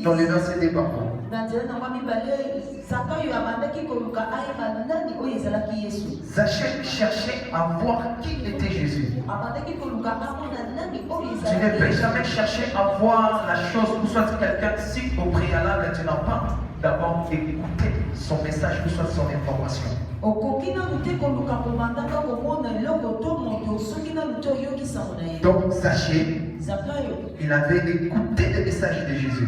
dans le verset des parents. Zachée cherchait à voir qui était Jésus. Tu ne peux jamais chercher à voir la chose ou soit quelqu'un si au préalable tu n'as pas d'abord écouté son message ou soit son information. Donc Zachée, il avait écouté le message de Jésus.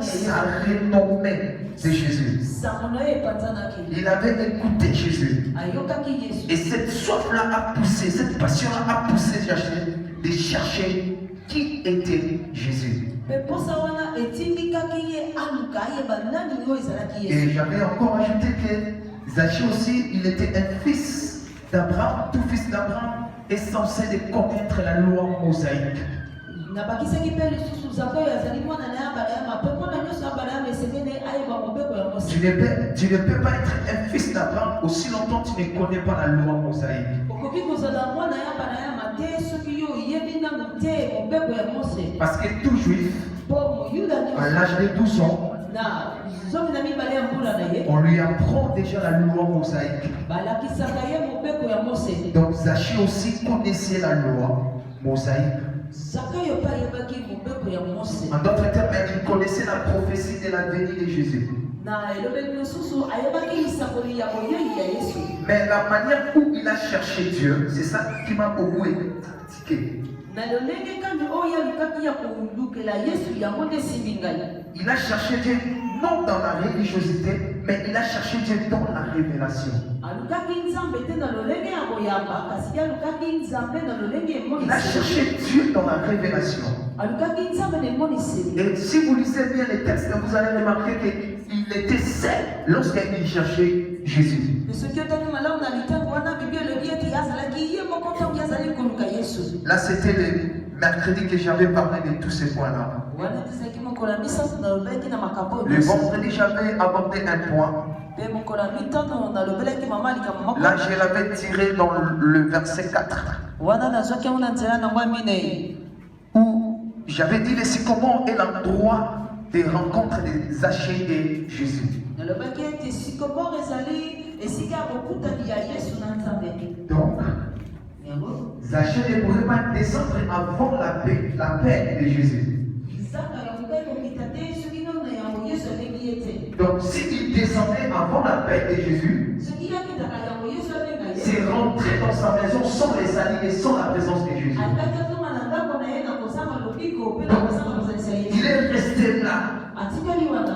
Sa renommée de Jésus. Il avait écouté Jésus. Et cette soif-là a poussé, cette passion-là a poussé Zachée de chercher qui était Jésus. Et j'avais encore ajouté que Zachée aussi, il était un fils d'Abraham. Tout fils d'Abraham est censé de connaître la loi mosaïque. Tu ne peux pas être un fils d'Abraham aussi longtemps que tu ne connais pas la loi mosaïque. Parce que tout juif, à l'âge de 12 ans, on lui apprend déjà la loi mosaïque. Donc Zachée aussi connaissait la loi mosaïque. En d'autres termes, il connaissait la prophétie de la venue de Jésus. Mais la manière où il a cherché Dieu, c'est ça qui m'a beaucoup critiqué. Il a cherché Dieu non dans la religiosité, mais il a cherché Dieu dans la révélation. Il a cherché Dieu dans la révélation. Et si vous lisez bien les textes, vous allez remarquer qu'il était seul lorsqu'il cherchait Jésus. Là, c'était le mercredi que j'avais parlé de tous ces points-là. Le vendredi, j'avais abordé un point. Là, je l'avais tiré dans le verset 4. Où j'avais dit le sycomore est l'endroit des rencontres de Zachée et Jésus. Donc, Zachée ne pouvait pas descendre avant la paix de Jésus. Donc, s'il descendait avant la paix de Jésus, c'est rentrer dans sa maison sans les alliés et sans la présence de Jésus. Il est resté là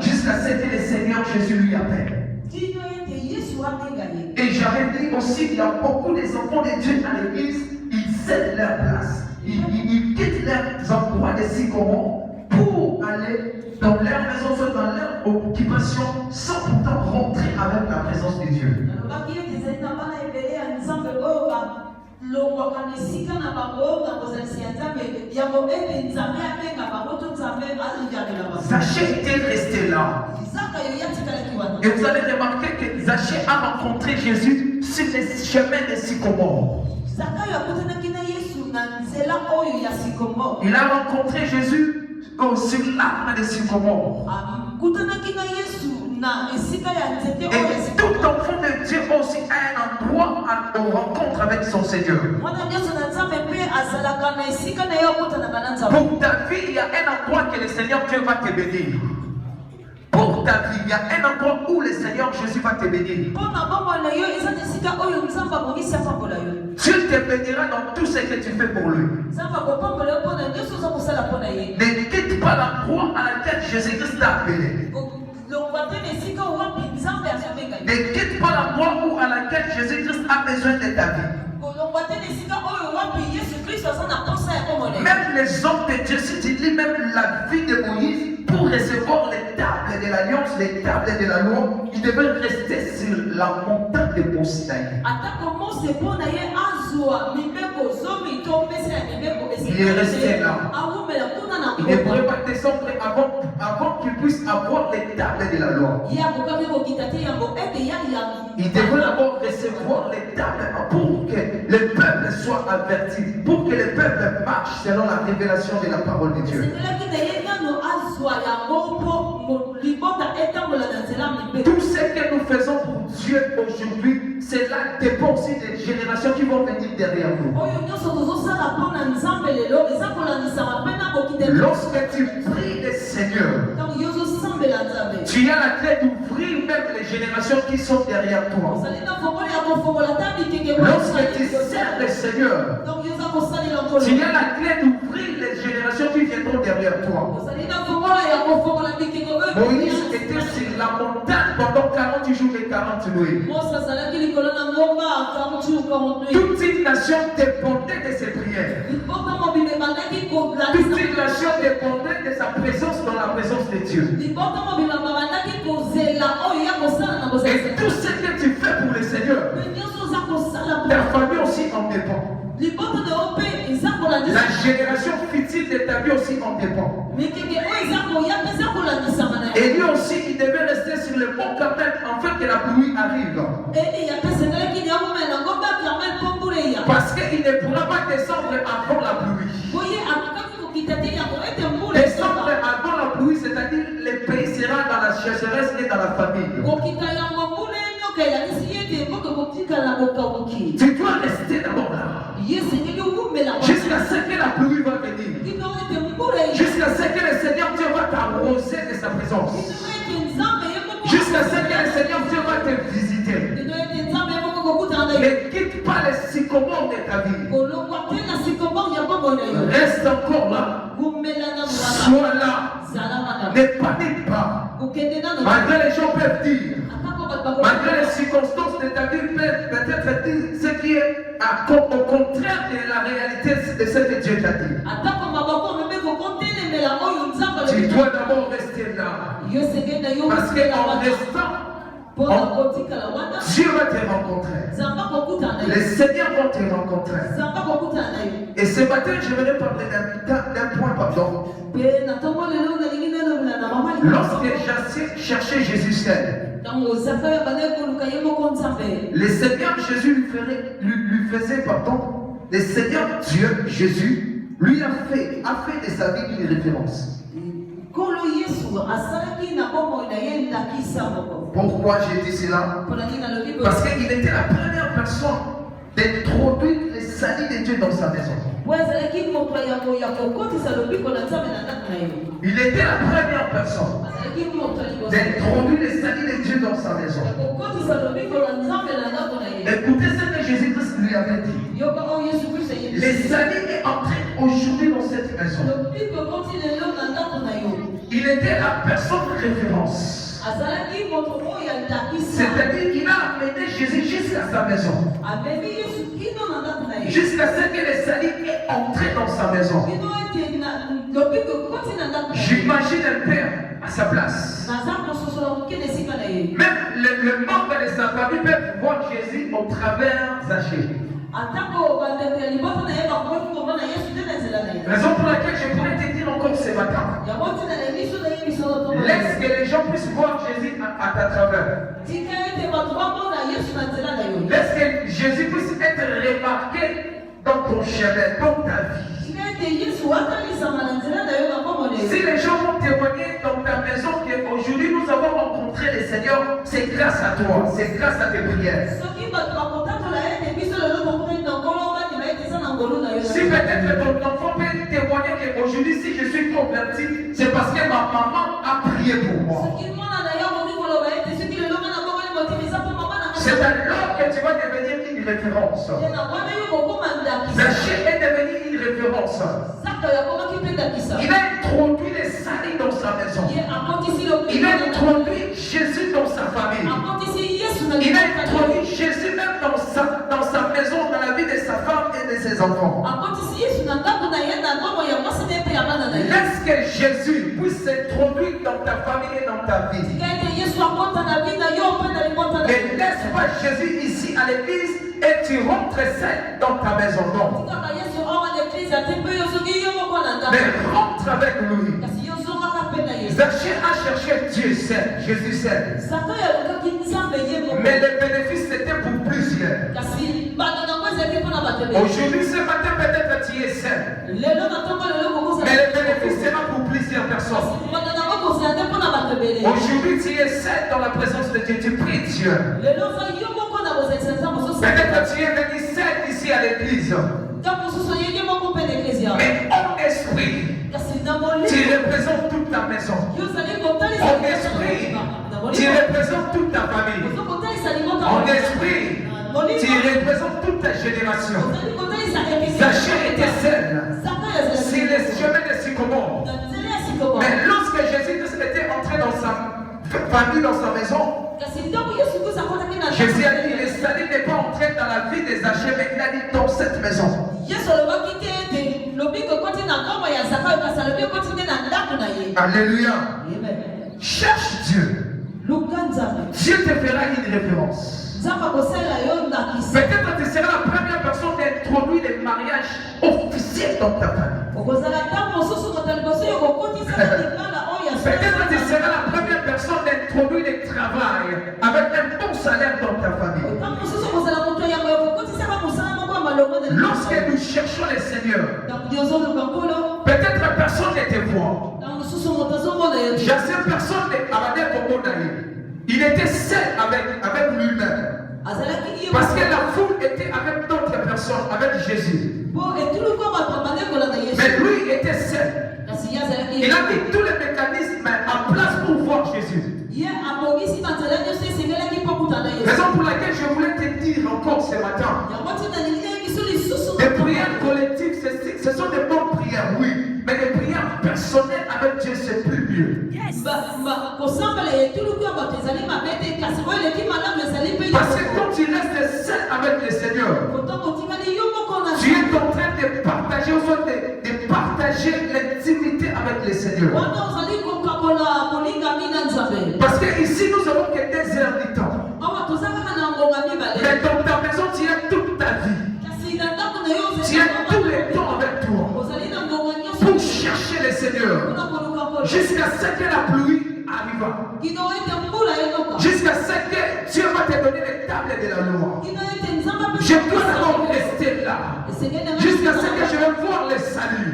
jusqu'à ce que le Seigneur Jésus lui appelle. Et j'avais dit aussi qu'il y a beaucoup des enfants de Dieu à l'église, ils cèdent leur place. Ils quittent leurs endroits de sycomore pour aller dans leur maison, soit dans leur occupation, sans pourtant rentrer avec la présence de Dieu. Zachée était resté là. Et vous allez remarquer que Zachée a rencontré Jésus sur les chemins des sycomores. Il a rencontré Jésus sur l'arbre des sycomores. Et tout enfant de Dieu aussi a un endroit aux rencontres avec son Seigneur. Pour ta vie, il y a un endroit que le Seigneur Dieu va te bénir. Pour ta vie, il y a un endroit où le Seigneur Jésus va te bénir. Dieu te bénira dans tout ce que tu fais pour lui. Ne quitte pas l'endroit à laquelle Jésus-Christ t'a appelé. Ne quitte pas l'endroit où à laquelle Jésus-Christ a besoin de ta vie. Même les hommes de Dieu, si tu lis même la vie de Moïse, pour recevoir les tables de l'alliance, les tables de la loi, il devait rester sur la montagne de Sinaï. Il est resté là. Il ne pourrait pas descendre avant qu'il puisse avoir les tables de la loi. Il devait d'abord recevoir les tables pour que le peuple soit averti, pour que le peuple marche selon la révélation de la parole de Dieu. Tout ce que nous faisons pour Dieu aujourd'hui, cela dépend aussi des générations qui vont venir derrière nous. Lorsque tu pries le Seigneur, tu as la clé d'ouvrir même les générations qui sont derrière toi. Lorsque tu sers le Seigneur, tu as la clé d'ouvrir les générations qui viendront derrière toi. Moïse était sur la montagne pendant 40 jours et 40 nuits. Toute une nation dépendait de ses prières. Toute une nation dépendait de sa présence dans la présence de Dieu. Et tout ce que tu fais pour le Seigneur, ta famille aussi en dépend. La génération future de ta vie aussi en dépend. Et lui aussi, il devait rester sur le mont Carmel afin que la pluie arrive. Parce qu'il ne pourra pas descendre avant la pluie. Descendre avant la pluie, c'est-à-dire le pays sera dans la sécheresse et dans la famine. Tu dois rester d'abord là. Jusqu'à ce que la pluie va venir. Jusqu'à ce que le Seigneur Dieu va t'arroser de sa présence. Jusqu'à ce que le Seigneur Dieu va te visiter. Ne quitte pas les sycomores de ta vie. Reste encore là. Sois là. Ne panique pas. Malgré les gens peuvent dire, malgré les circonstances de ta vie peuvent peut-être dire ce qui est au contraire de la réalité de ce que Dieu t'a dit. Tu dois d'abord rester là. Parce qu'en restant, Dieu va te rencontrer. Le Seigneur va te rencontrer. Et ce matin, je voudrais parler d'un point, pardon. Lorsque Jacques cherchait Jésus seul, le Seigneur Jésus lui faisait, pardon, le Seigneur Dieu Jésus lui a fait de sa vie une référence. Pourquoi j'ai dit cela? Parce qu'il était la première personne d'introduire les salis de Dieu dans sa maison. Il était la première personne d'introduire les salis de Dieu dans sa maison. Écoutez ce que Jésus-Christ lui avait dit. Les salis est entré aujourd'hui dans cette maison. Il était la personne de référence. C'est-à-dire qu'il a amené Jésus jusqu'à sa maison. Jusqu'à ce que le salut est entré dans sa maison. J'imagine un père à sa place. Même le membre de sa famille peut voir Jésus au travers Zachée. Raison pour laquelle je pourrais te dire encore ce matin. Laisse que les gens puissent voir Jésus à ta travers. Laisse que Jésus puisse être remarqué dans ton chemin, dans ta vie. Si les gens vont témoigner dans ta maison qu'aujourd'hui nous avons rencontré le Seigneur, c'est grâce à toi, c'est grâce à tes prières. Si peut-être ton enfant peut témoigner qu'aujourd'hui, si je suis converti, c'est parce que ma maman a prié pour moi. C'est alors que tu vas devenir une référence. Zachée est devenu une référence. Il a introduit les salis dans sa maison. Il a introduit Jésus dans sa famille. Il a introduit Jésus même dans sa maison, dans la vie de sa femme et de ses enfants. Laisse que Jésus puisse s'introduire dans ta famille et dans ta vie. Ne laisse pas Jésus ici à l'église et tu rentres seul dans ta maison. Non. Mais rentre avec lui. Zachée a cherché Dieu seul, Jésus seul. Mais le bénéfice c'était pour plusieurs. Aujourd'hui, ce matin, peut-être tu es seul. Mais le bénéfice sera pour plusieurs personnes. Aujourd'hui, tu es seul dans la présence de Dieu. Tu pries Dieu. Peut-être que tu es venu seul ici à l'église. Mais en esprit, tu représentes toute ta maison. En esprit, tu représentes toute ta famille. En esprit, tu représentes toute ta génération. Zachée était seul. C'est le chemin de Sycomore. Mais lorsque Jésus était entré dans sa famille, dans sa maison, Jésus a dit, le salut n'est pas entré dans la vie des Zachée, mais il a dit dans cette maison. Alléluia. Cherche Dieu. Dieu te fera une référence. Peut-être que tu seras la première personne d'introduire les mariages officiels dans ta famille. Peut-être que tu seras la première personne d'introduire le travail avec un bon salaire dans ta famille. Lorsque nous cherchons le Seigneur, peut-être personne ne te voit. J'assure personne ne il était seul avec lui-même. Parce que la foule était avec d'autres personnes, avec Jésus. Mais lui était seul. Il a mis tous les mécanismes en place pour voir Jésus. Raison pour laquelle je voulais te dire encore ce matin. Des prières collectives, ce sont des bonnes prières, oui. Mais les prières personnelles avec Dieu, c'est plus mieux. Parce que quand tu restes seul avec le Seigneur, tu es en train de partager, de partager l'intimité avec le Seigneur. Parce que ici nous avons que 2 heures du temps. Mais dans ta maison, tu as toute ta vie. Tu as tout le temps avec toi pour chercher le Seigneur jusqu'à ce que la pluie arrive. Jusqu'à ce que Dieu va te donner les tables de la loi. Je dois d'abord rester là jusqu'à ce que je vais voir le salut.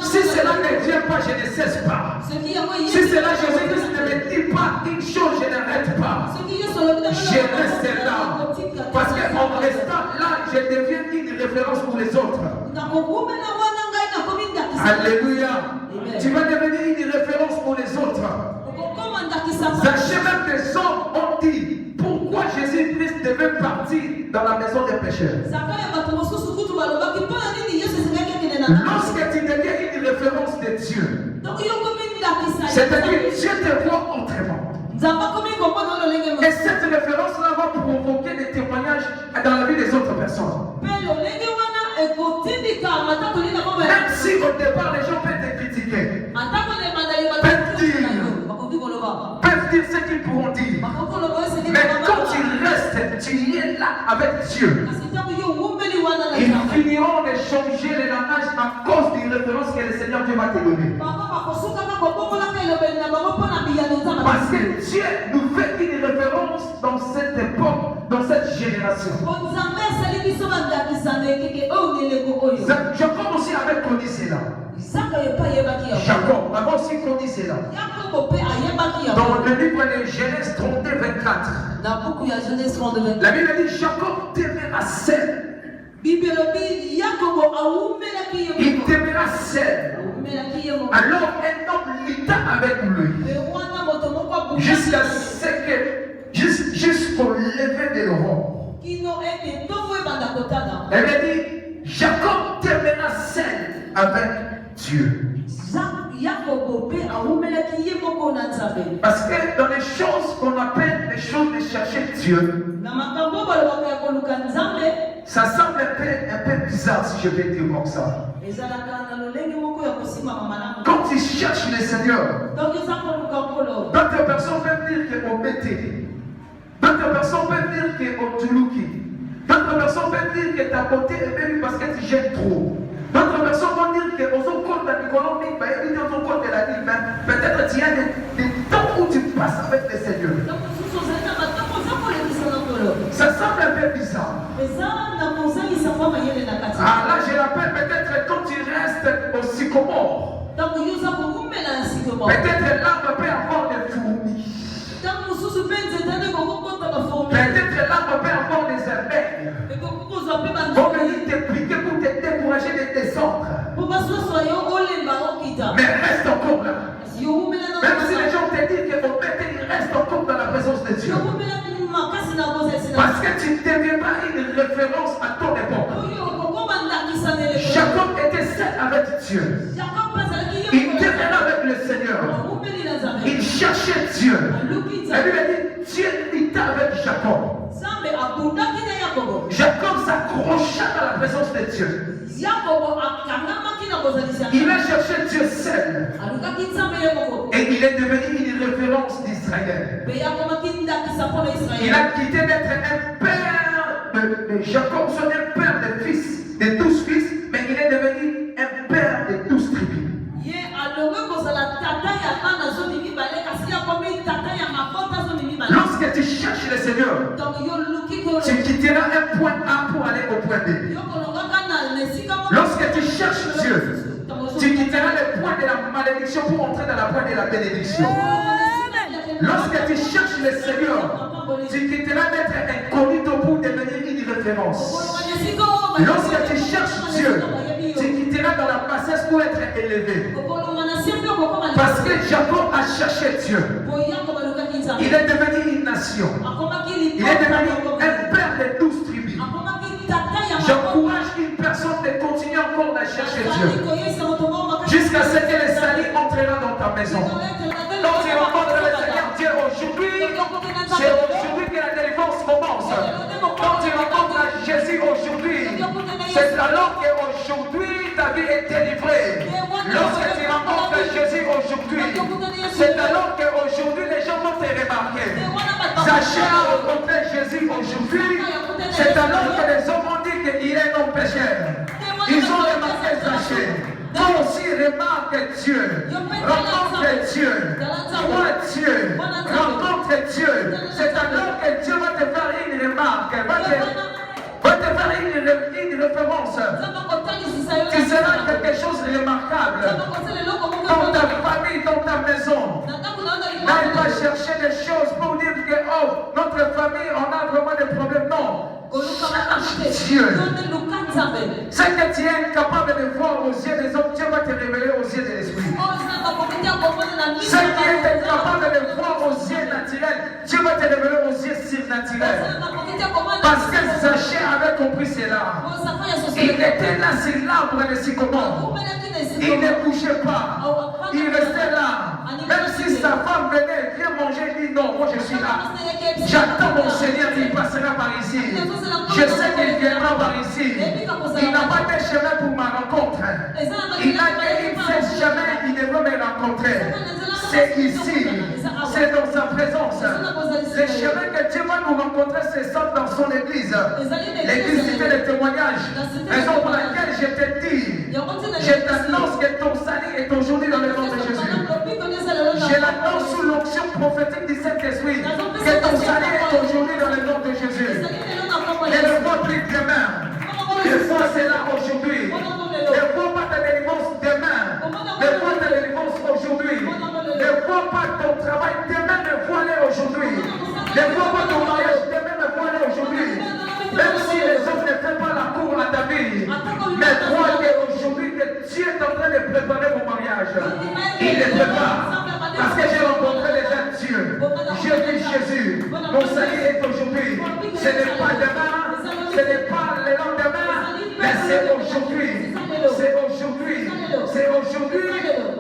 Si cela ne vient pas, je ne cesse pas. Si cela, Jésus-Christ ne me dit pas une chose, je n'arrête pas. Je reste là. Parce qu'en restant là, je deviens une référence pour les autres. Alléluia. Tu vas devenir une référence pour les autres. Zachée, même des hommes ont dit pourquoi Jésus-Christ devait partir dans la maison des pécheurs. Lorsque tu deviens une référence de Dieu, c'est-à-dire Dieu te voit autrement. Et cette référence-là va provoquer des témoignages dans la vie des autres personnes. Même si au départ les gens peuvent te critiquer, peuvent dire ce qu'ils pourront dire. Mais quand tu restes, tu es là avec Dieu. Ils finiront de changer le langage à cause des références que le Seigneur Dieu va te donner. Parce que Dieu nous fait une référence dans cette époque, dans cette génération. Jacob aussi avait connu cela. Jacob avait aussi connu cela. Dans le livre de Genèse 32, 24. La Bible dit Jacob demeura seul. Il demeura seul. Alors un homme lutta avec lui jusqu'à ce que jusqu'au lever de l'aurore. Elle a dit Jacob demeura seul avec Dieu. Parce que dans les choses qu'on appelle les choses de chercher Dieu, ça semble un peu bizarre si je vais dire comme ça. Quand tu cherches le Seigneur, d'autres personnes peuvent dire qu'on mété, d'autres personnes peuvent dire qu'on toulouki, d'autres personnes peuvent dire que ta beauté est belle parce que tu gênes trop. D'autres personnes vont dire que aux compte de l'économie, aux compte de la vie, peut-être tu as des temps où tu passes avec le Seigneur. Ça semble un peu bizarre. Ah là, je rappelle peut-être quand tu restes au Sycomore. Peut-être l'âme peut avoir des fous. Peut-être l'arbre peut avoir des abeilles. Vont venir te piquer pour te décourager de descendre. Mais reste encore là. Même si les gens te disent que au fait, il reste encore dans la présence de Dieu. Parce que tu ne deviens pas une référence à ton époque. Jacob était seul avec Dieu. Il demeurait avec le Seigneur. Il cherchait Dieu. La Bible dit, Dieu était avec Jacob. Jacob s'accrocha dans la présence de Dieu. Il a cherché Dieu seul. Et il est devenu une référence d'Israël. Il a quitté d'être un père de Jacob, son père de fils, de 12 fils, mais il est devenu un père de 12 tribus. Lorsque tu cherches le Seigneur, tu quitteras un point A pour aller au point B. Lorsque tu cherches Dieu, tu quitteras le point de la malédiction pour entrer dans la point de la bénédiction. Lorsque tu cherches le Seigneur, tu quitteras d'être incognito pour devenir une référence. Lorsque tu cherches Dieu, tu quitteras dans la bassesse pour être élevé. Parce que Jacob a cherché Dieu. Il est devenu une nation. Il est devenu un père de 12 tribus. J'encourage une personne de continuer encore à chercher Dieu. Jusqu'à ce que le salut entrera dans ta maison. Quand tu rencontres le Seigneur Dieu aujourd'hui, c'est aujourd'hui que la délivrance commence. Quand tu rencontres Jésus aujourd'hui, c'est alors qu'aujourd'hui ta vie est délivrée. Lorsque tu rencontres Jésus aujourd'hui, c'est alors qu'aujourd'hui les gens vont te remarquer. Zachée a rencontré Jésus aujourd'hui, c'est alors que les hommes ont dit qu'il est non pécheur. Ils ont remarqué Zachée. Toi aussi remarque Dieu, rencontre Dieu, crois Dieu, rencontre Dieu. C'est alors que Dieu va te faire une remarque, va te faire une référence. Tu seras quelque chose de remarquable dans ta famille, dans ta maison. N'aille pas chercher des choses pour dire que oh, notre famille, on a vraiment des problèmes. Non. Cherche Dieu. Ce que tu es incapable de voir aux yeux des hommes, Dieu va te révéler aux yeux de l'esprit. Ce qui est incapable de voir aux yeux naturels, Dieu va te révéler aux yeux surnaturels. Parce que Zachée avait compris cela. Il était là sur l'arbre de sycomore. Il ne bougeait pas. Il restait là. Même si sa femme venait, viens manger, il dit non, moi je suis là. J'attends mon Seigneur, il passera par ici. Je sais qu'il viendra par ici. Il n'a pas de chemin pour ma rencontre. Il n'a qu'un seul chemin, il devrait me rencontrer. C'est ici. C'est dans sa présence. Le chemin que Dieu va nous rencontrer, c'est ça dans son église. L'église, c'était le témoignage. Raison pour laquelle je te dis, je t'annonce que ton salut est aujourd'hui dans le nom de Jésus. Je l'annonce sous l'onction prophétique du Saint-Esprit que ton salut est aujourd'hui dans le nom de Jésus. Et ne vois plus demain. Ne vois cela aujourd'hui. Ne vois pas ta délivrance demain. Ne vois ta délivrance aujourd'hui. Ne vois pas ton travail demain, ne vois-le aujourd'hui. Ne vois pas ton mariage demain, ne vois-le aujourd'hui. Même si les hommes ne font pas la cour à ta vie, mais crois qu'aujourd'hui que Dieu est en train de préparer mon mariage. Il le prépare. Parce que j'ai rencontré déjà Dieu. J'ai vu Jésus. Mon salut est aujourd'hui. Ce n'est pas demain, ce n'est pas le lendemain, mais c'est aujourd'hui. C'est aujourd'hui. C'est aujourd'hui.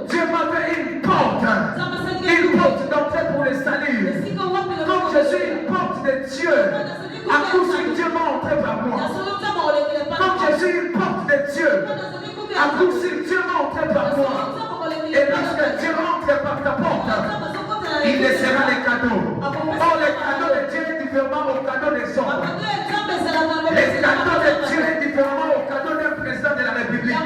Dieu m'a fait une porte. Une porte d'entrée pour le salut. Comme je suis une porte de Dieu, à coup sûr Dieu va entrer par moi. Comme je suis une porte de Dieu, à coup sûr Dieu va entrer par moi. Et lorsque Dieu entre par ta porte, il laissera les cadeaux. Or, le cadeau de Dieu est différent au cadeau des hommes. Les cadeaux de Dieu est différent au cadeau d'un président de la République.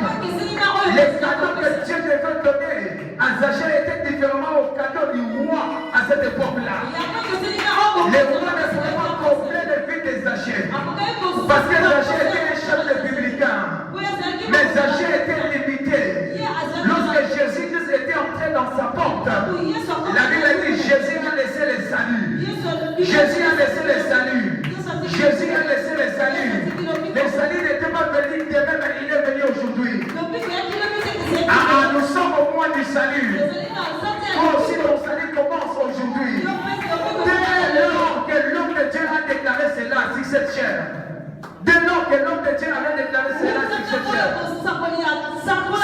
Les cadeaux que Dieu devait donner à Zachée étaient différents au cadeau du roi à cette époque-là. Les rois ne pouvaient pas combler les vies de Zachée. Parce que Zachée était un chef républicain. Mais Zachée était limité. Lorsque Jésus était entré dans sa porte, la Bible dit Jésus a laissé le salut. Jésus a laissé le salut. Jésus a laissé le salut. Le salut n'était pas venu demain, mais il est venu aujourd'hui. Nous sommes au mois du salut. Toi aussi, ton salut commence aujourd'hui. Dès lors que l'homme de Dieu a déclaré cela sur cette chair. Dès lors que l'homme de Dieu avait déclaré cela sur cette chair.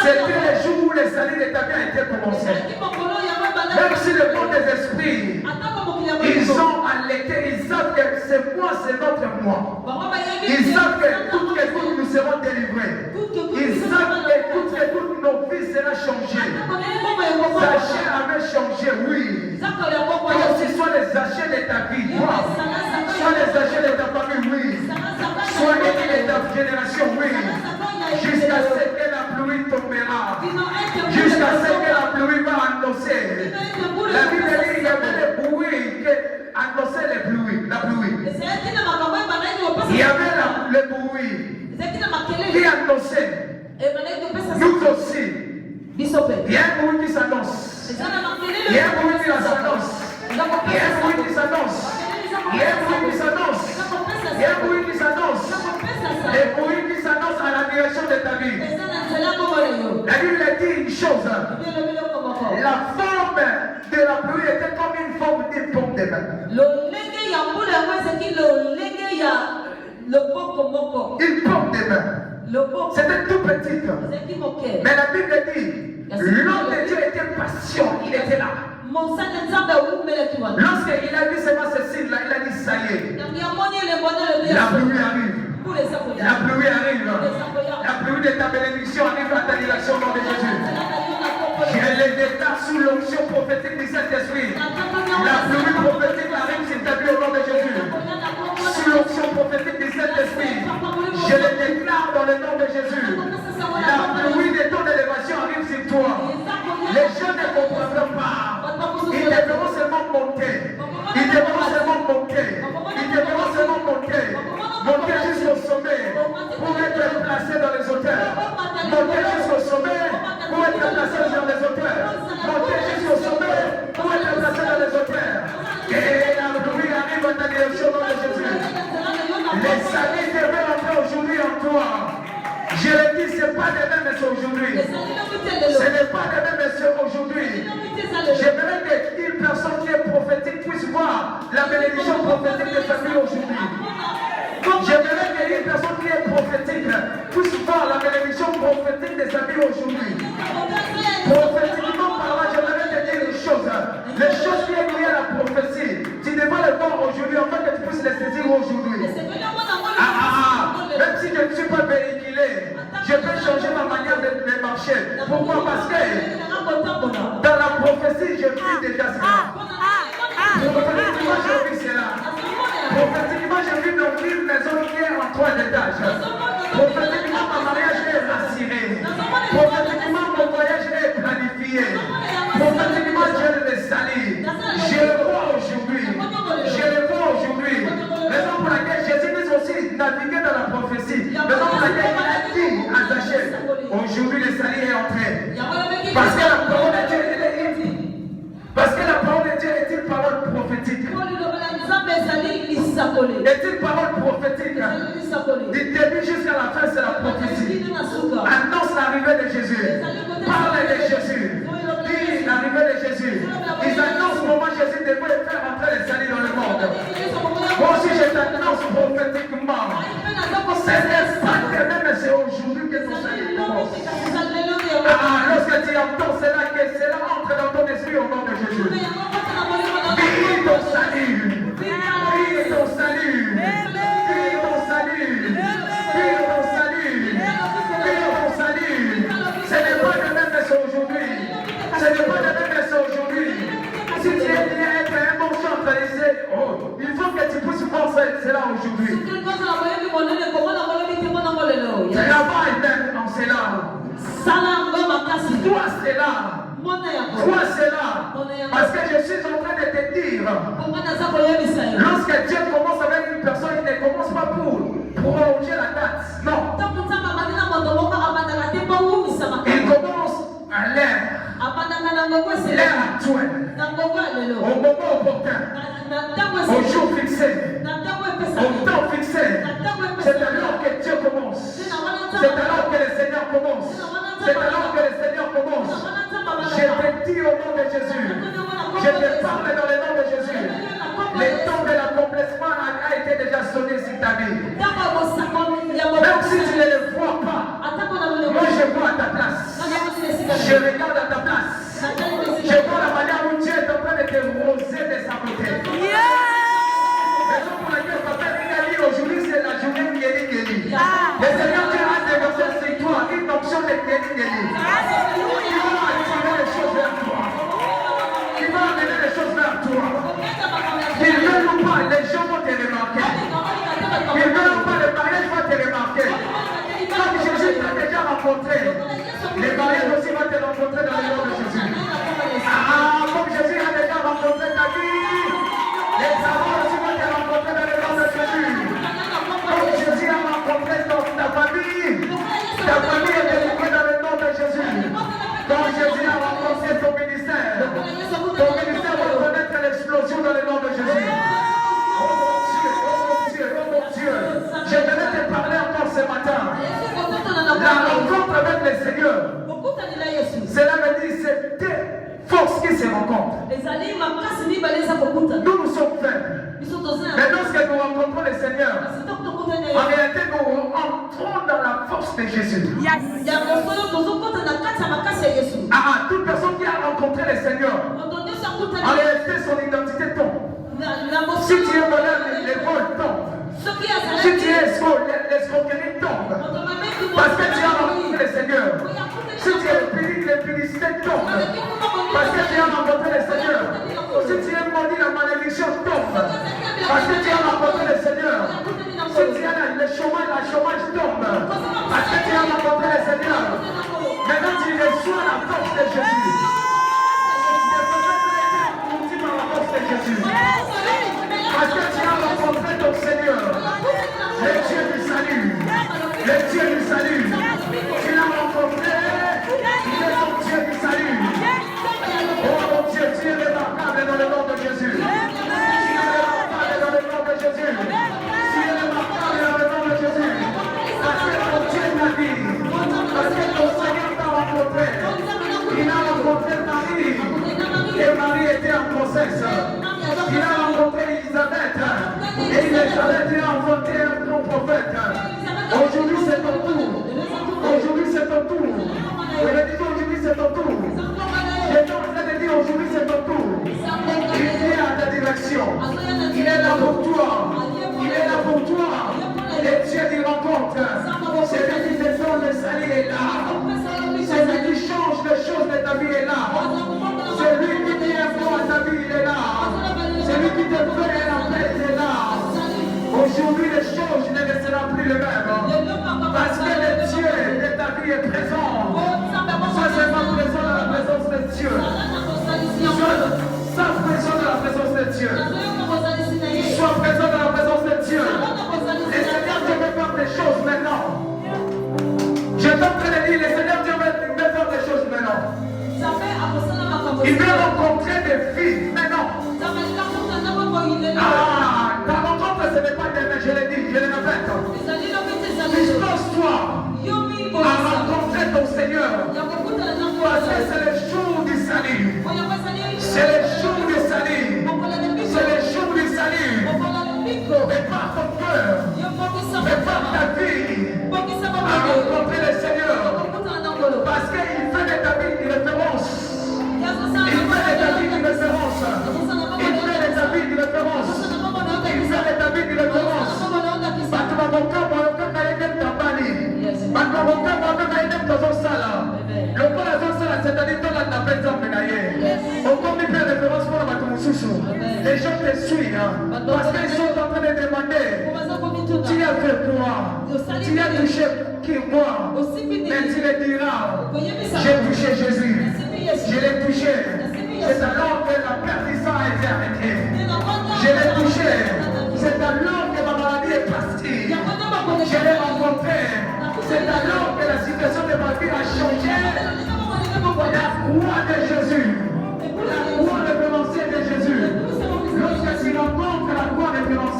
C'était le jour où le salut de ta vie a été commencé. Même si le monde des esprits, ils ont allaité, ils savent que c'est moi, c'est notre moi. Ils savent que toutes les gouttes nous serons délivrés. Ils savent que toutes nos vies seront changées. Ta chair avait changé, oui. Toi aussi, soit les achats de ta vie, toi. Soit les achats de ta famille, oui. Soit les de ta génération, oui. Jusqu'à ce que la pluie tombera. Jusqu'à ce que la pluie va endosser. La Bible dit qu'il y avait des bruits qui endossaient la pluie. Il y avait le bruit qui endossait. Nous aussi. Il y a un bruit qui s'annonce. Il y a un bruit qui s'annonce. Il y a un bruit qui s'annonce. Il y a un bruit qui s'annonce. Il y a un bruit qui s'annonce. Le bruit qui s'annonce à la direction de ta vie. La Bible dit une chose. La forme de la pluie était comme une forme de pomme de main. Une pomme de main. C'était tout petit. Mais la Bible dit, l'homme de Dieu était patient, il était là. Lorsqu'il a vu seulement ce signe-là, il a dit ça y est. La pluie arrive. La pluie arrive. La pluie de ta bénédiction arrive à ta direction au nom de Jésus. Je les déclare sous l'onction prophétique du Saint-Esprit. La pluie prophétique arrive sur ta vie au nom de Jésus. Sous l'onction prophétique du Saint-Esprit, je les déclare dans le nom de Jésus. La pluie de ton élévation arrive sur toi. Les gens ne comprendront pas. Ils devront seulement monter. Ils devront seulement monter. Ils devront seulement monter. Monter jusqu'au sommet pour être placés dans les hauteurs. Monter jusqu'au sommet pour être placés dans les hauteurs. Monter jusqu'au sommet pour être placés dans les hauteurs. Et la pluie arrive à ta direction dans le Jésus. Les saluts devaient entrer aujourd'hui en toi. Je le dis, ce n'est pas demain, mais c'est aujourd'hui. Ce n'est pas demain, mais c'est aujourd'hui. J'aimerais qu'une personne qui est prophétique puisse voir la bénédiction prophétique de sa vie aujourd'hui. J'aimerais qu'une personne qui est prophétique puisse voir la bénédiction prophétique de sa vie aujourd'hui. Prophétiquement parlant, j'aimerais te dire une chose. Les choses qui sont liées à la prophétie, tu devrais les voir aujourd'hui, afin que tu puisses les saisir aujourd'hui. Même si je ne suis pas véhiculé, je peux changer ma manière de marcher. Pourquoi? Parce que dans la prophétie, je vis déjà cela. Prophétiquement, je vis cela. Prophétiquement, je vis dans une maison qui est en 3 étages. Prophétiquement, mon mariage est rassuré. Prophétiquement, mon voyage est planifié. Prophétiquement, je le salue. Je le vois aujourd'hui. Je le vois aujourd'hui. Raison pour laquelle Jésus nous aussi naviguer dans la prophétie. Raison pour laquelle il a dit à Zachée, aujourd'hui le salut est entré. Parce que la parole de Dieu est parce que la parole de Dieu est une parole prophétique. Est une parole prophétique. Du début jusqu'à la fin, c'est la prophétie. Annonce l'arrivée de Jésus. Parle de Jésus. Dis l'arrivée de Jésus. Ils annoncent comment Jésus devrait faire entrer le salut dans le monde. Moi aussi, je t'annonce prophétiquement. Ce n'est pas demain, mais c'est aujourd'hui que ton salut commence. Lorsque tu entends cela, que cela entre dans ton esprit au nom de Jésus. Vis ton salut. Vis ton salut. Vis ton salut. Vis ton salut. Vis ton salut. Ce n'est pas demain, mais c'est aujourd'hui. Ce n'est pas demain, mais c'est aujourd'hui. Si tu es lié à être un bon chanteur, il faut que tu puisses voir cela aujourd'hui. Travaille même en cela. Toi cela. Toi cela. Parce que je suis en train de te dire, lorsque Dieu commence avec une personne, il ne commence pas pour prolonger la date. Non. Il commence à l'ère. L'ère actuelle. Au moment opportun. Au jour fixé, c'est alors que Dieu commence. C'est alors que le Seigneur commence. C'est alors que le Seigneur commence. Je te dis au nom de Jésus. Je te parle dans le nom de Jésus. Le temps de l'accomplissement a été déjà sonné sur ta vie. Même si tu ne le vois pas, moi je vois à ta place. Je regarde à ta place. Je vois la manière où Dieu est en train de te roser de sa beauté. Raison pour laquelle papa dit aujourd'hui c'est la journée de Guéli. Le Seigneur Dieu a déversé sur toi une onction de Guéli. Il va attirer les choses vers toi. Il va amener les choses vers toi. Qu'il veut ou pas, les gens vont te remarquer. Qu'il veut ou pas, le mariage va te remarquer. Comme Jésus t'a déjà rencontré, les mariages aussi vont te rencontrer dans le nom de Jésus. Ah, comme Jésus a déjà rencontré ta vie, les savants aussi vont te rencontrer dans le nom de Jésus. Comme Jésus a rencontré ta famille est délivrée dans le nom de Jésus. Comme Jésus a rencontré ton ministère va connaître l'explosion dans le nom de Jésus. Oh mon Dieu, je venais te parler encore ce matin. La rencontre avec le Seigneur, cela veut dire c'est deux forces qui se rencontrent. Nous sommes faibles. Mais lorsque nous rencontrons le Seigneur, en réalité nous entrons dans la force de Jésus. Toute personne qui a rencontré le Seigneur, en réalité son identité tombe. Si tu es voleur, les vols tombent. Si tu es escroc, l'escroquerie tombe. Parce que tu as rencontré le Seigneur. Si tu es pénible, l'impudicité tombe. Parce que tu as rencontré le Seigneur. Si tu es maudit, la malédiction tombe. Parce que tu as rencontré le Seigneur. Si tu as le chômage tombe. Parce que tu as rencontré le Seigneur. Maintenant tu reçois la force de Jésus. Par la force de Jésus. Parce que tu as rencontré ton Seigneur. Le Dieu du salut. Le Dieu du salut. Tu l'as rencontré. Il est ton Dieu du salut. Oh mon Dieu, tu es remarquable dans le nom de Jésus. Tu es remarquable dans le nom de Jésus. Tu es remarquable dans le nom de Jésus. Parce que ton Dieu t'a dit. Parce que ton Seigneur t'a rencontré. Il a rencontré Marie. Et Marie était en grossesse. Il a rencontré Elisabeth. Et Elisabeth a enfanté un grand prophète. Aujourd'hui c'est ton tour. Aujourd'hui c'est ton tour. Je vais dire aujourd'hui c'est ton tour. J'étais en train de dire aujourd'hui c'est ton tour. Il vient à ta direction. Il est là pour toi. Il est là pour toi. Et Dieu t'y rencontre. C'est lui qui te donne le salut est là. C'est lui qui change les choses de ta vie est là. C'est lui qui dit un mot à ta vie il est là. C'est lui qui te fait la paix il est là. Aujourd'hui les choses ne seront plus les mêmes. Parce que le Dieu de ta vie est présent. Sois seulement présent dans la présence de Dieu. Sois présent dans la présence de Dieu. Sois présent dans la présence de Dieu. Le Seigneur Dieu veut faire des choses maintenant. Je t'en train de dire, le Seigneur Dieu veut faire des choses maintenant. Il veut rencontrer des filles maintenant. Ta rencontre ce n'est pas demain, je l'ai dit, je le répète. Dispose-toi à rencontrer ton Seigneur. Parce que c'est le jour du salut. C'est le jour du salut. C'est le jour du salut. Prépare ton cœur. Prépare ta vie à rencontrer le Seigneur. Parce qu'il fait de ta vie une référence. Il fait de ta vie une référence. Il fait de ta vie une référence. Il fait de ta vie une référence. C'est-à-dire que la belle exemple les gens te suivent parce qu'ils sont en train de demander tu as fait quoi, tu as touché qui moi, mais tu le diras j'ai touché Jésus, je l'ai touché. C'est alors que la perte a été arrêtée. Je l'ai touché. C'est alors que ma maladie est partie. Je l'ai rencontré. C'est alors que la situation de ma vie a changé. La croix de Jésus. La croix référentielle de Jésus. Lorsque tu rencontres la croix référentielle,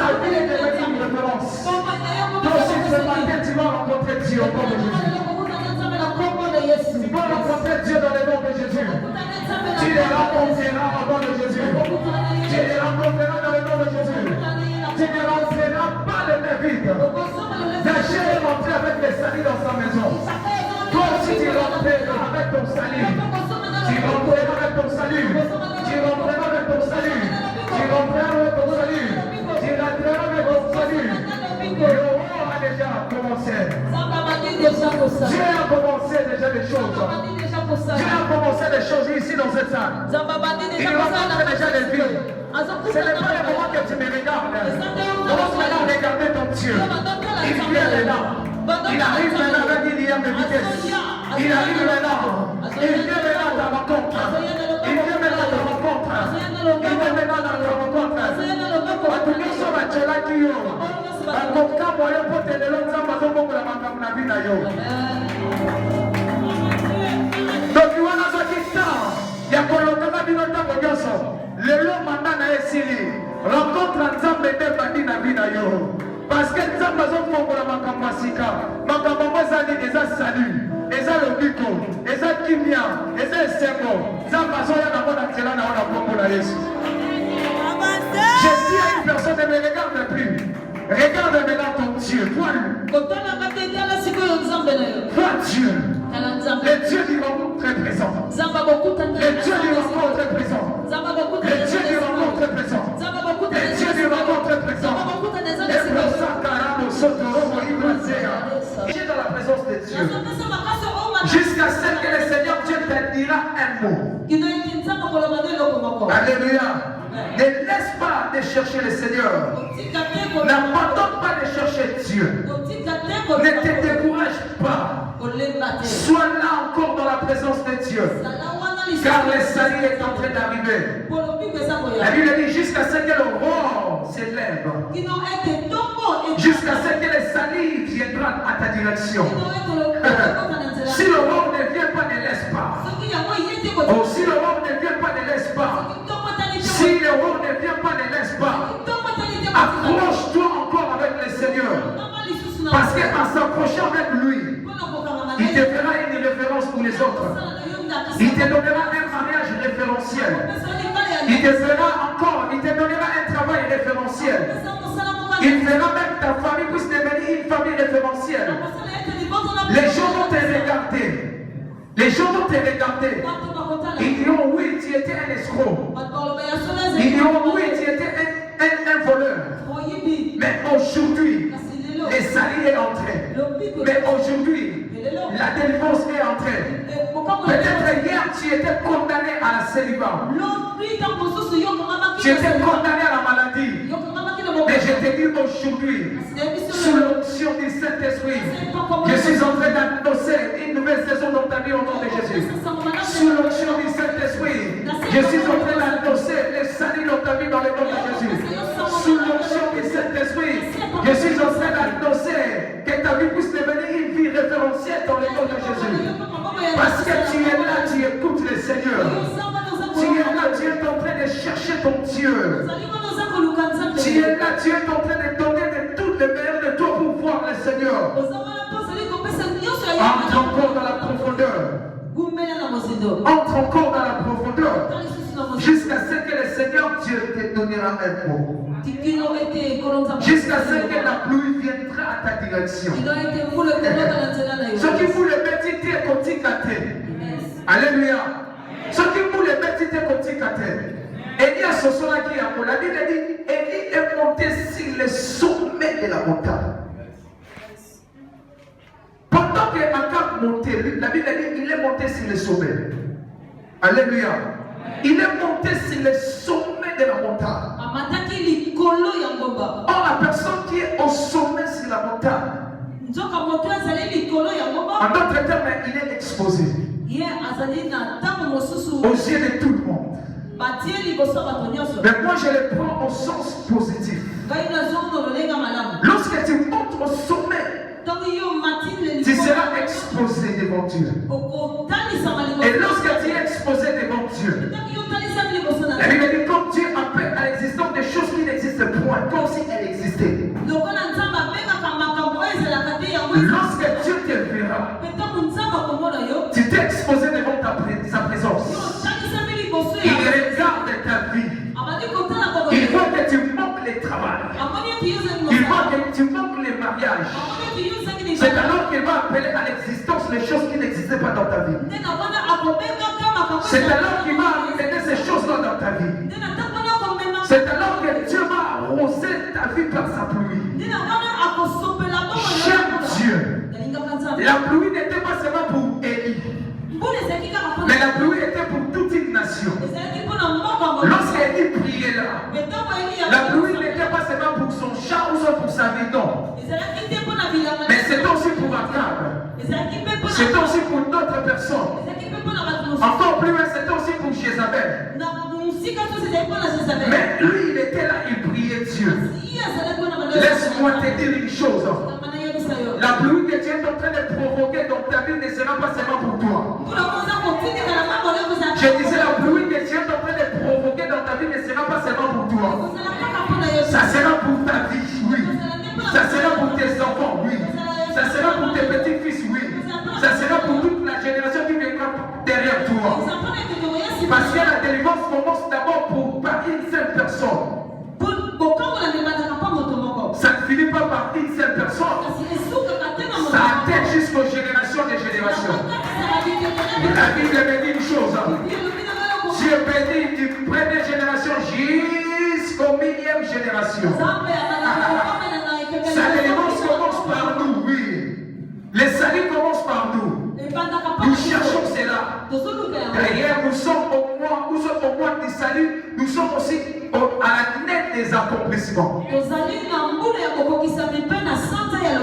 sa vie est devenue une référence. Toi aussi ce matin, tu vas rencontrer Dieu au nom de Jésus. Tu vas rencontrer Dieu dans le nom de Jésus. Tu les rencontreras au nom de Jésus. Tu les rencontreras dans le nom de Jésus. Tu ne rentreras pas le nez vide. Zachée est rentré avec les salis dans sa maison. Toi aussi tu rentreras avec ton salut. Tu rentreras avec ton salut. Tu rentreras avec ton salut. Tu rentreras avec ton salut. Tu rentreras avec ton salut. Le roi a déjà commencé. Dieu a commencé déjà des choses. Dieu a commencé des choses ici dans cette salle. Il rencontre déjà des vies. Ce n'est pas le moment que tu me regardes. Commence maintenant à regarder ton Dieu. Il vient maintenant. Il arrive maintenant avec une liane de vitesse. Il arrive maintenant. Il vient maintenant dans ma rencontre. Il vient maintenant dans ma rencontre. Il vient maintenant dans ma rencontre. En tout cas, sur la tchéla qui yo. En tout cas, moi, je peux te donner l'autre maison pour la maman de la vie d'ailleurs. Donc, il y a un autre temps. Il y a un autre temps. Le long mandat na esili. Rencontre ensemble de bandi na vie d'ailleurs. Parce que nous avons fait pour la Makamasika. Makamazali, les a salut, les a le bico, les a kimia, les a sembo. Ça va soya na mona tela na ona pombo na Yesu. Je dis à une personne, ne me regarde plus. Regarde maintenant ton Dieu. Vois Dieu. Le Dieu du rencontre est présent. Le Dieu du rencontre est présent. Le Dieu du rencontre est présent. Le Dieu du rencontre est présent. Il est dans la présence de Dieu. Jusqu'à ce que le Seigneur Dieu te dira un mot. Alléluia. Ne laisse pas de chercher le Seigneur. N'abandonne pas de chercher Dieu. Ne te décourage pas. Sois là encore dans la présence de Dieu. Car le salut est en train d'arriver. La Bible dit jusqu'à ce que le roi s'élève. Jusqu'à ce que le salut viendra à ta direction. Si le roi ne vient pas, ne laisse pas. Oh, si le roi ne vient pas, ne laisse pas. Si le roi ne vient pas, ne laisse pas. Approche-toi encore avec le Seigneur. Parce qu'en s'approchant avec lui, il te fera une référence pour les autres. Il te donnera un mariage référentiel. Il te donnera un travail référentiel. Il fera même ta famille puisse devenir une famille référentielle. Les gens vont te regarder. Les gens vont te regarder. Ils diront oui, tu étais un escroc. Ils diront oui, tu étais un voleur. Mais aujourd'hui, le salut est entré. Mais aujourd'hui, la délivrance est entrée. Peut-être hier, tu étais condamné à la célibat. Tu étais condamné à la maladie. Mais je te dis aujourd'hui, sous l'onction du Saint-Esprit, je suis en train d'annoncer une nouvelle saison dans ta vie au nom de Jésus. Sous l'onction du Saint-Esprit, je suis en train d'annoncer le salut dans ta vie dans le nom de Jésus. Sous l'onction du Saint-Esprit, je suis en train d'annoncer que ta vie puisse devenir une vie référentielle dans le nom de Jésus. Parce que tu es là, tu écoutes le Seigneur. Tu es là, tu es en train de chercher ton Dieu. Tu es là, tu es en train de donner de toutes les meilleures de toi pour voir le Seigneur. Entre encore dans la profondeur. Entre encore dans la profondeur. Jusqu'à ce que le Seigneur Dieu te donnera un mot. Jusqu'à ce que la pluie viendra à ta direction. Ce qui vous le méditer côté. Alléluia. Ce qui vous le méditer côté. Élie a ce soir qui a la Bible dit Élie est monté sur le sommet de la montagne. Pendant que Akab montait, la Bible dit il est monté sur le sommet. Alléluia. Il est monté sur le sommet de la montagne. Or la personne qui est au sommet sur la montagne, en d'autres termes, il est exposé aux yeux de tout le monde. Mais moi je le prends au sens positif. Lorsque tu montes au sommet, tu seras exposé devant Dieu. Et lorsque tu es exposé devant Dieu, la Bible dit comme Dieu appelle à l'existence des choses qui n'existent point, comme si elles existent. C'est alors qu'il va amener ces choses-là dans ta vie. C'est alors que Dieu va arroser ta vie par sa pluie. J'aime Dieu. La pluie n'était pas seulement pour Élie, mais la pluie était pour toute une nation. Lorsqu'Élie priait là, la pluie n'était pas seulement pour son chat ou soit pour sa vie, non. Mais c'était aussi pour Akab. C'était aussi pour d'autres personnes. Encore plus loin, c'était aussi pour Jézabel. Mais lui, il était là, il priait Dieu. Laisse-moi te dire une chose. La pluie que Dieu est en train de provoquer dans ta vie ne sera pas seulement pour toi. Je disais, la pluie que Dieu est en train de provoquer dans ta vie ne sera pas seulement pour toi. Ça sera pour ta vie, oui. Ça sera pour tes enfants, oui. Ça sera pour tes petits-fils, oui. Ça sera pour toute la génération qui viendra derrière toi. Parce que la délivrance commence d'abord par une seule personne. Ça ne finit pas par une seule personne. Ça atteint jusqu'aux générations des générations. La Bible me dit une chose. Dieu bénit du première génération jusqu'aux millième génération. Sa délivrance commence par nous, oui. Les saluts commencent par nous. Nous cherchons cela. D'ailleurs, nous sommes au mois du salut. Nous sommes aussi à la nette des accomplissements.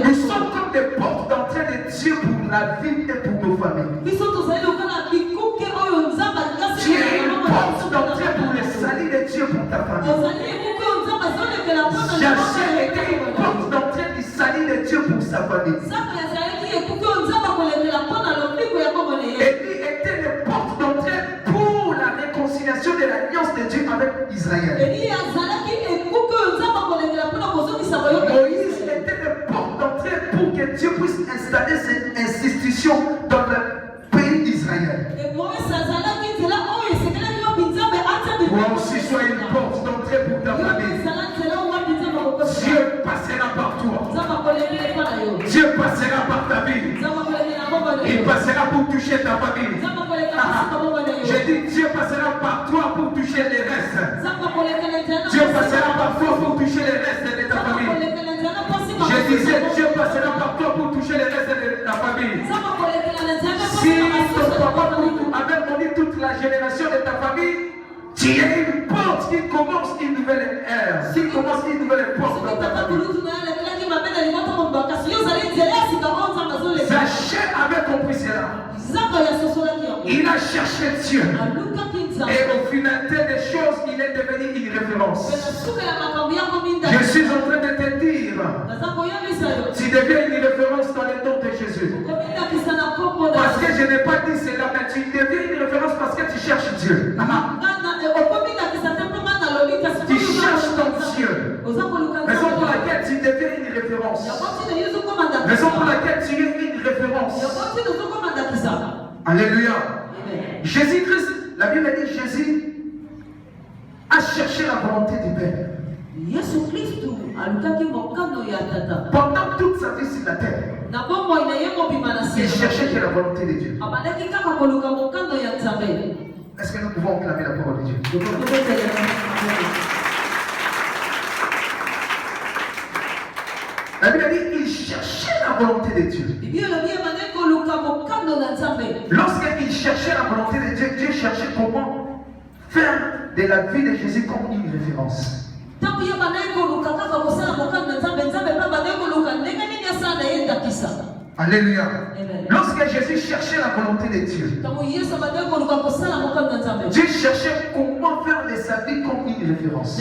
Nous sommes comme des portes d'entrée de Dieu pour la vie et pour nos familles. Tu es une porte d'entrée pour le salut de Dieu pour ta famille. Jachère était une porte d'entrée du salut de Dieu pour sa famille. Élie était une porte d'entrée pour la réconciliation de l'alliance de Dieu avec Israël. Moïse était une porte d'entrée pour que Dieu puisse installer cette institution dans le pays d'Israël. Toi aussi, sois une porte d'entrée pour ta famille. Dieu passera par toi. Dieu passera par ta vie. Il passera pour toucher ta famille. J'ai dit Dieu passera par toi pour toucher les restes. Dieu passera par toi pour toucher les restes de ta famille. Je disais Dieu passera par toi pour toucher les restes de ta famille. Si ton papa avait moni toute la génération de ta famille, tu es une porte qui commence une nouvelle ère. Qui commence une nouvelle porte dans ta famille. Zachée avait compris cela. Il a cherché Dieu. Et au final des choses, il est devenu une référence. Je suis en train de te dire, tu deviens une référence dans le nom de Jésus. Parce que je n'ai pas dit cela, mais tu deviens une référence parce que tu cherches Dieu. Tu cherches ton Dieu. Raison pour laquelle tu deviens une référence. Raison pour laquelle tu es une référence. Alléluia. Jésus-Christ, la Bible dit Jésus a cherché la volonté du Père. Pendant toute sa vie sur la terre, il cherchait que la volonté de Dieu. Est-ce que nous pouvons clamer la parole de Dieu? La Bible dit il cherchait la volonté de Dieu. Lorsqu'il cherchait la volonté de Dieu, Dieu cherchait comment faire de la vie de Jésus comme une référence. Alléluia. Lorsque Jésus cherchait la volonté de Dieu, Dieu cherchait comment faire de sa vie comme une référence.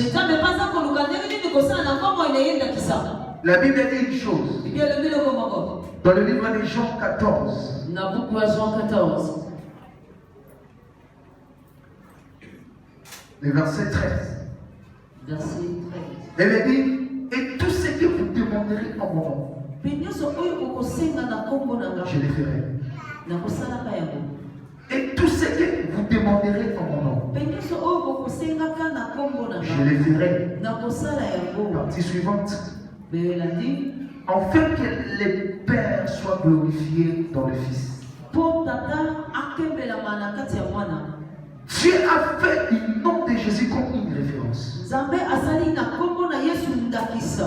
La Bible dit une chose. Dans le livre de Jean 14. Le verset 13. Elle dit, et tout ce que vous demanderez en mon nom, je le ferai. Et tout ce que vous demanderez en mon nom, je le ferai. Partie suivante. Afin que le Père soit glorifié dans le Fils. Dieu a fait le nom de Jésus comme une référence.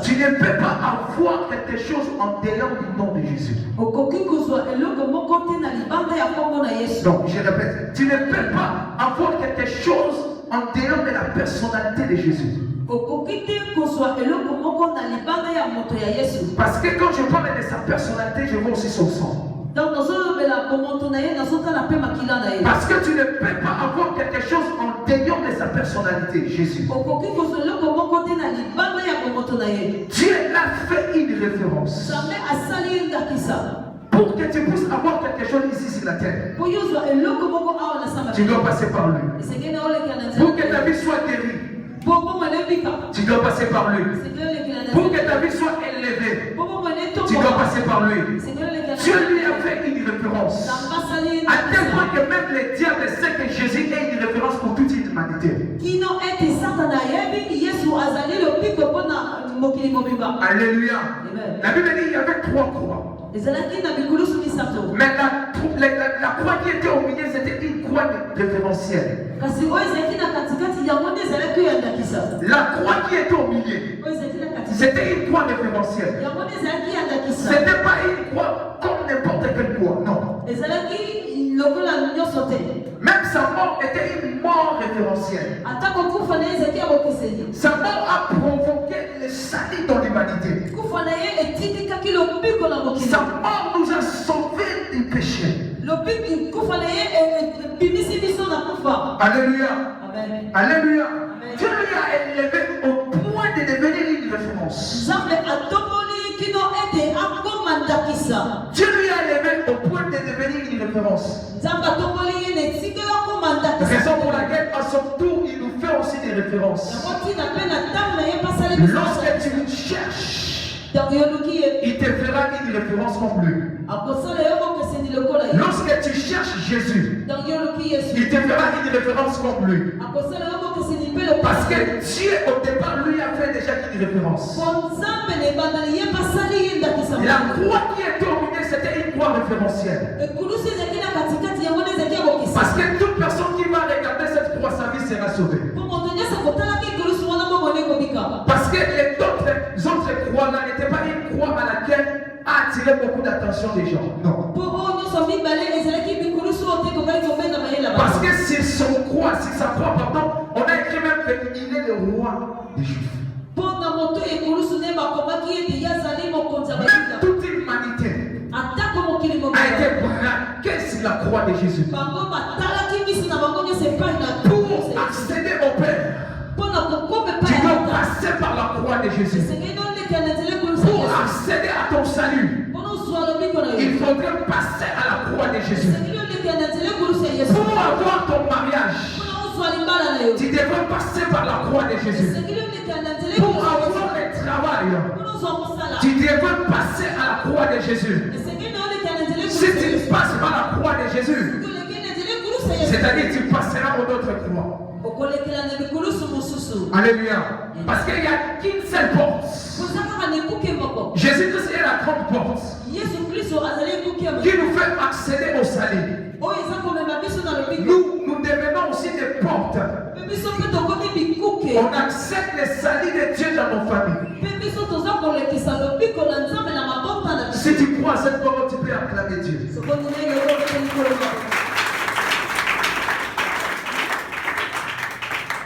Tu ne peux pas avoir quelque chose en dehors du nom de Jésus. Donc, je répète, tu ne peux pas avoir quelque chose en dehors de la personnalité de Jésus. Parce que quand je parle de sa personnalité, je vois aussi son sang. Parce que tu ne peux pas avoir quelque chose en dehors de sa personnalité, Jésus. Dieu l'a fait une référence. Pour que tu puisses avoir quelque chose ici sur la terre, tu dois passer par lui. Pour que ta vie soit guérie, tu dois passer par lui. Pour que ta vie soit élevée, tu dois passer par lui. Dieu lui a fait une référence. À tel point que même les diables savent que Jésus est une référence pour toute l'humanité. Alléluia. La Bible dit qu'il y avait 3 croix. Mais la croix qui était au milieu, c'était une croix référentielle. La croix qui était au milieu, c'était une croix référentielle. Ce n'était pas une croix comme n'importe quelle croix, non. Même sa mort était une mort référentielle. Sa mort a provoqué le salut dans l'humanité. Sa mort nous a sauvés du péché. Alléluia. Amen. Alléluia. Amen. Dieu lui a élevé au point de devenir une référence. Dieu lui a élevé au point de devenir une référence. Raison pour laquelle à son tour il nous fait aussi des références. Lorsque tu le cherches, il te fera une référence comme lui. Lorsque tu cherches Jésus, il te fera une référence comme lui. Parce que Dieu au départ lui a fait déjà une référence. La croix qui était au milieu, c'était une croix référentielle. Parce que toute personne qui va regarder cette croix, sa vie sera sauvée. Parce que les autres croix là n'étaient pas une croix à laquelle a attiré beaucoup d'attention des gens. Non. Parce que c'est son croix, c'est sa croix, pardon, on a écrit même qu'il est le roi des Juifs. Même toute l'humanité a été braquée sur la croix de Jésus. Pour accéder au Père, tu dois passer par la croix de Jésus. Pour accéder à ton salut, il faudrait passer à la croix de Jésus. Pour avoir ton mariage, tu devrais passer par la croix de Jésus. Pour avoir le travail, tu devrais passer à la croix de Jésus. Si tu passes par la croix de Jésus, c'est-à-dire que tu passeras aux autres croix. Alléluia. Parce qu'il n'y a qu'une seule porte. Jésus-Christ est la grande porte qui nous fait accéder au salut. Nous devenons aussi des portes. On accepte le salut de Dieu dans nos familles. Si tu crois à cette parole, tu peux acclamer Dieu.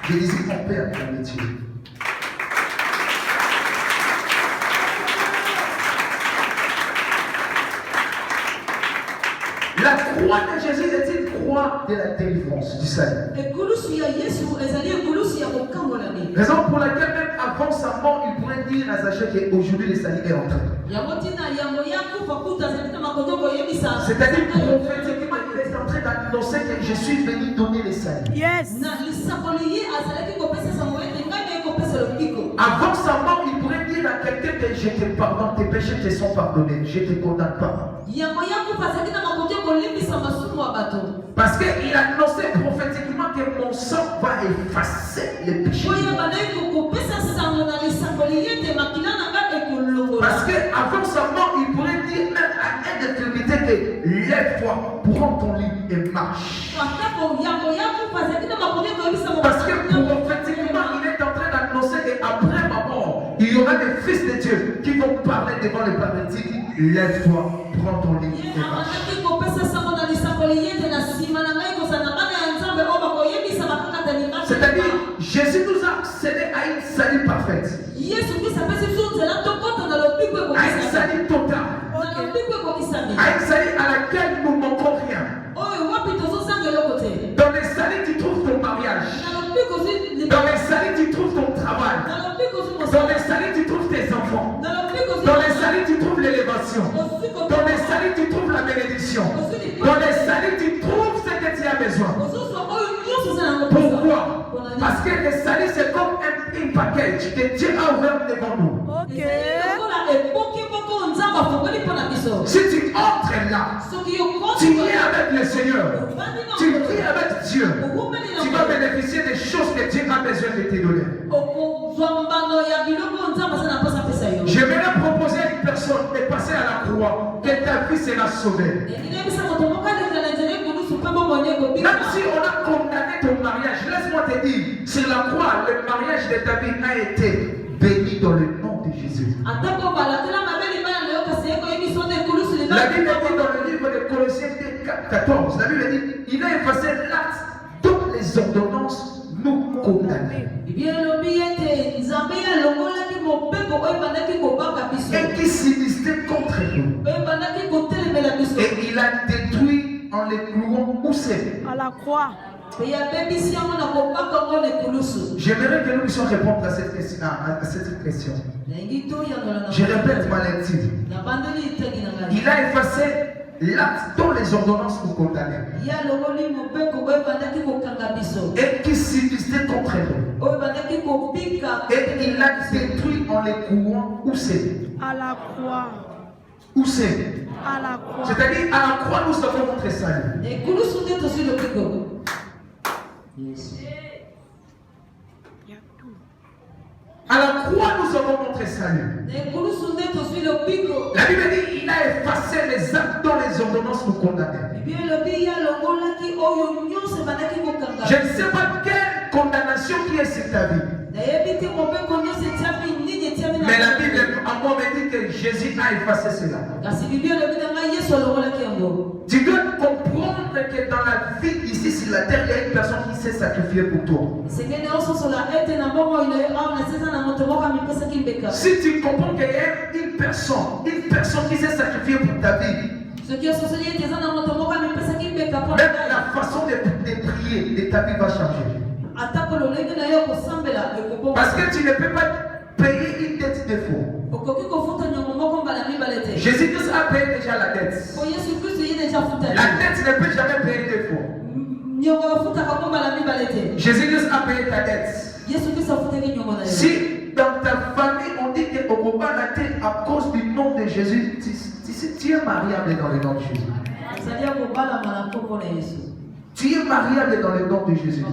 Je disais qu'on peut acclamer Dieu. La croix de Jésus est une croix de la délivrance, du salut. Raison pour laquelle même avant sa mort, il pourrait dire à Zachée qu'aujourd'hui le salut est entré. C'est-à-dire prophétiquement, il est en train d'annoncer que je suis venu donner le salut. Yes. Avant sa mort, il pourrait dire à quelqu'un que je te pardonne, tes péchés te sont pardonnés, je ne te condamne pas. Parce qu'il a annoncé prophétiquement que mon sang va effacer les péchés. Parce qu'avant sa mort, il pourrait dire même à une infirmité que lève-toi, prends ton lit et marche. Parce que prophétiquement, il est en train d'annoncer qu'après ma mort, il y aura des fils de Dieu qui vont parler devant les paralytiques. Lève-toi, prends ton lit et marche. C'est-à-dire, Jésus nous a accédé à une salut parfaite, à une salut totale, à une salut à laquelle nous ne manquons rien. Dans les salles, tu trouves ton mariage. Dans les salles, tu trouves ton travail. Dans les salles, tu trouves tes enfants. Dans les salles, tu trouves l'élévation. Dans les salles, tu trouves la bénédiction. Dans les salles, tu trouves ce que tu as besoin. Pourquoi? Parce que les salles, c'est comme un package que Dieu a ouvert devant nous. Si tu entres là, tu es avec le Seigneur, tu vis avec Dieu, tu vas bénéficier des choses que Dieu a besoin de te donner. J'aimerais proposer à une personne de passer à la croix, que ta vie sera sauvée. Même si on a condamné ton mariage, laisse-moi te dire, sur la croix, le mariage de ta vie a été béni dans le nom de Jésus. La Bible dit dans le livre de Colossiens 14, la Bible dit, il a effacé l'acte, toutes les ordonnances nous condamnent. Et qui s'investait contre nous. Et il a détruit en les clouant où c'est? À la croix. J'aimerais que nous puissions répondre à cette question. Je répète ma lecture. Il a effacé l'acte dont les ordonnances nous condamnaient. Et qui s'investait contre nous. Et il a détruit en les clouant où c'est? À la croix. Où c'est? À la croix. C'est-à-dire, à la croix, nous avons notre salut. À la croix, nous avons notre salut. La Bible dit qu'il a effacé les actes dont les ordonnances nous condamnaient. Je ne sais pas quelle condamnation qui est sur ta vie. Mais la Bible à moi me dit que Jésus a effacé cela. Tu dois comprendre que dans la vie ici sur la terre, il y a une personne qui s'est sacrifiée pour toi. Si tu comprends qu'il y a une personne qui s'est sacrifiée pour ta vie, même la façon de prier de ta vie va changer. Parce que tu ne peux pas payer une dette de faux. Jésus-Christ a payé déjà la dette. La dette ne peut jamais payer de faux. Jésus-Christ a payé ta dette. Si dans ta famille on dit que Okoba la tête à cause du nom de Jésus, tu es mariable dans le nom de Jésus. Tu es mariable dans le nom de Jésus.